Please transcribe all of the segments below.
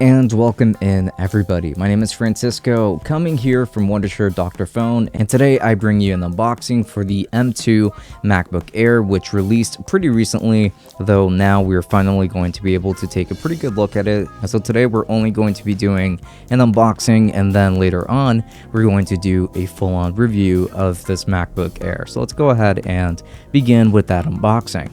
And welcome in everybody. My name is Francisco, coming here from Wondershare DrFone, and today I bring you an unboxing for the M2 MacBook Air, which released pretty recently, though now we're finally going to be able to take a pretty good look at it. And so today we're only going to be doing an unboxing, and then later on we're going to do a full-on review of this MacBook Air. So let's go ahead and begin with that unboxing.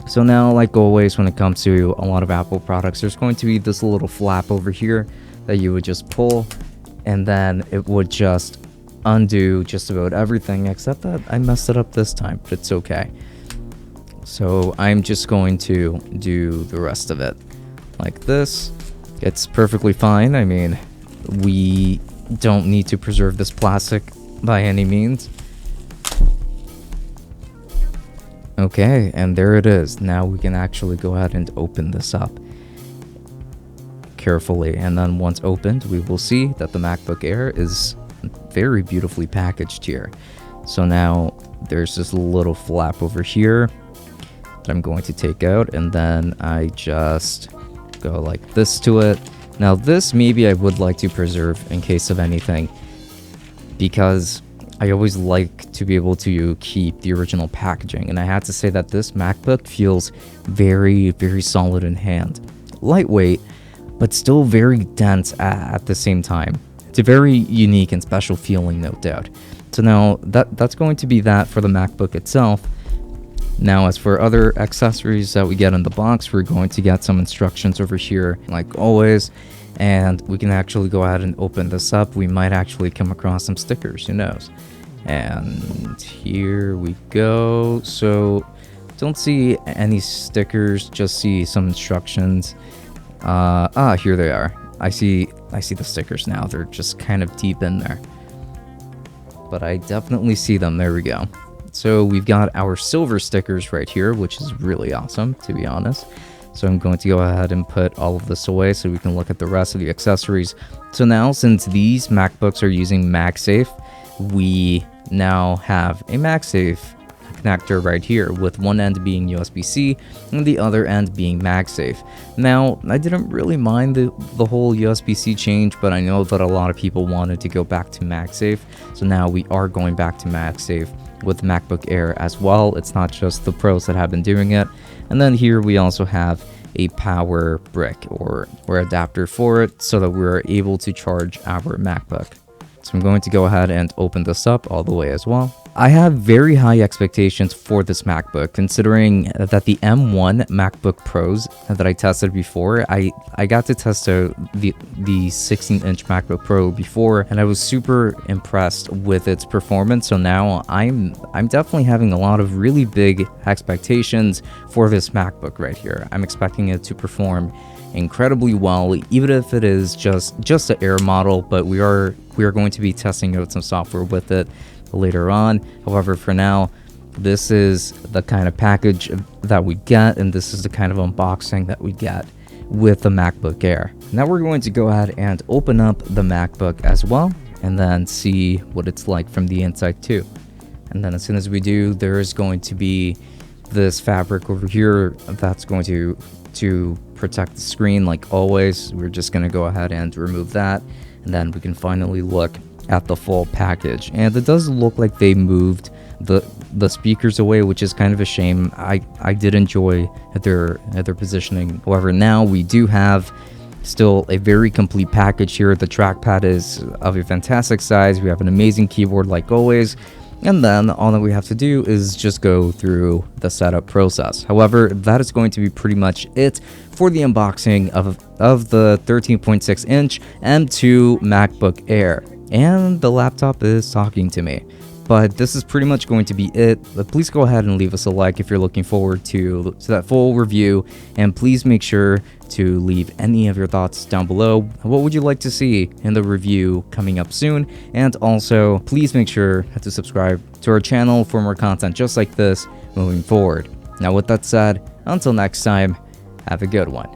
So now, like always, when it comes to a lot of Apple products, there's going to be this little flap over here that you would just pull, and then it would just undo just about everything, except that I messed it up this time, but it's okay. So I'm just going to do the rest of it like this. It's perfectly fine. I mean, we don't need to preserve this plastic by any means. Okay, and there it is. Now we can actually go ahead and open this up carefully, and then once opened, we will see that the MacBook Air is very beautifully packaged here. So now there's this little flap over here that I'm going to take out, and then I just go like this to it. Now this maybe I would like to preserve in case of anything, because I always like to be able to keep the original packaging, and I have to say that this MacBook feels very, very solid in hand. Lightweight, but still very dense at the same time. It's a very unique and special feeling, no doubt. So now that's going to be that for the MacBook itself. Now, as for other accessories that we get in the box, we're going to get some instructions over here, like always. And we can actually go ahead and open this up. We might actually come across some stickers, who knows. And here we go. So don't see any stickers, just see some instructions. Here they are. I see the stickers now. They're just kind of deep in there, but I definitely see them. There we go. So we've got our silver stickers right here, which is really awesome, to be honest. So I'm going to go ahead and put all of this away so we can look at the rest of the accessories. So now, since these MacBooks are using MagSafe, we now have a MagSafe connector right here, with one end being USB-C and the other end being MagSafe. Now, I didn't really mind the whole USB-C change, but I know that a lot of people wanted to go back to MagSafe. So now we are going back to MagSafe with MacBook Air as well. It's not just the Pros that have been doing it. And then here we also have a power brick or adapter for it, so that we're able to charge our MacBook. So I'm going to go ahead and open this up all the way as well. I have very high expectations for this MacBook, considering that the M1 MacBook Pros that I tested before, I got to test out the 16-inch MacBook Pro before, and I was super impressed with its performance. So now I'm definitely having a lot of really big expectations for this MacBook right here. I'm expecting it to perform incredibly well, even if it is just an Air model, but we are going to be testing out some software with it later on. However, for now, this is the kind of package that we get, and this is the kind of unboxing that we get with the MacBook Air. Now we're going to go ahead and open up the MacBook as well, and then see what it's like from the inside too. And then as soon as we do, there is going to be this fabric over here that's going to protect the screen. Like always, we're just going to go ahead and remove that, and then we can finally look at the full package. And it does look like they moved the speakers away, which is kind of a shame. I did enjoy their positioning. However, now we do have still a very complete package here. The trackpad is of a fantastic size. We have an amazing keyboard like always. And then all that we have to do is just go through the setup process. However, that is going to be pretty much it for the unboxing of the 13.6-inch M2 MacBook Air. And the laptop is talking to me. But this is pretty much going to be it. But please go ahead and leave us a like if you're looking forward to that full review. And please make sure to leave any of your thoughts down below. What would you like to see in the review coming up soon? And also, please make sure to subscribe to our channel for more content just like this moving forward. Now, with that said, until next time, have a good one.